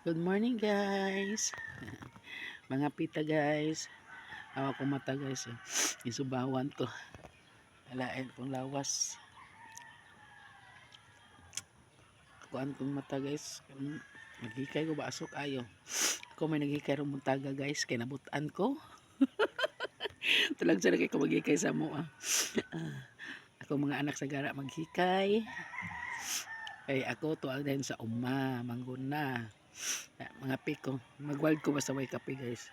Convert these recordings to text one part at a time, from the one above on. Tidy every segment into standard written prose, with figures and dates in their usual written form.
Good morning guys. Mga pita guys. Awa ko mata guys. Isubawan ko. Alain kong lawas. Kuan kong mata guys. Naghikay ko ba asok ayo. Ako may naghikay rin muntaga guys. Kaya nabutan ko. Talag sa kay ko maghikay sa mo. Ako mga anak sa gara maghikay. Ay ako tuwag din sa uma. Mangguna. Mga piko. Magwald ko basta may kape guys.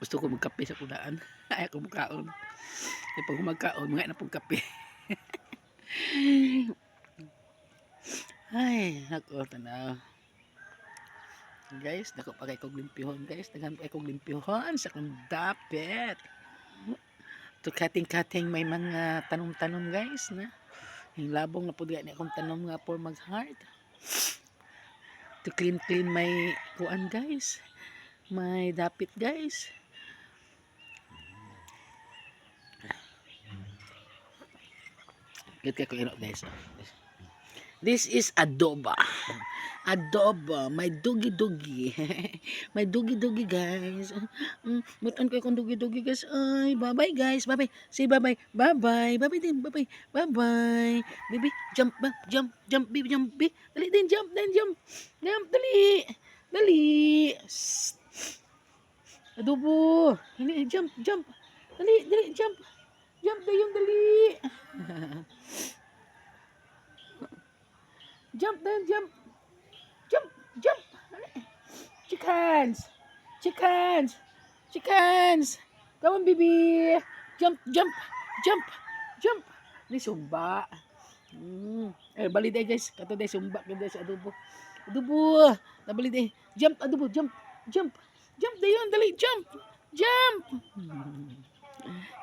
Gusto ko magkape sa kudaan. Ay ako magkaon. E pag magkaon, mga na pong kape. Ay, ako tanaw. Guys, dako pa kay kog limpihon guys. Daghan pa kay kog limpihon sa kong dapit. To kating-kating may mga tanom-tanom guys na. Yung labong na pud ni akong tanom nga for mag-heart. To clean may kuan guys. May dapit guys. Get kay ko iro guys. This is adobo. Adobo, may dugi-dugi. May dugi-dugi guys. Mutan ko akong dugi-dugi guys. Ay, bye-bye guys. Bye-bye. Say bye-bye. Bye-bye. Bye-bye din. Bye-bye. Bye-bye. Baby, jump ba? Jump, jump, baby, jump, baby. Dali din, jump, then jump. Jump, dali. Dali. Adobo. Hindi, jump, jump. Dali, dali, jump. Jump na yung dali. Jump then jump. Jump, jump. Chickens. Chickens. Chickens. Come on, baby. Jump, jump, jump, jump. Ni sumba. Bali day guys. Kato day sumba kato sa adobo. Adobo. Nabali day. Jump, adobo, jump, jump. Jump dayon, dali, jump. Jump.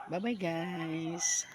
Bye-bye guys.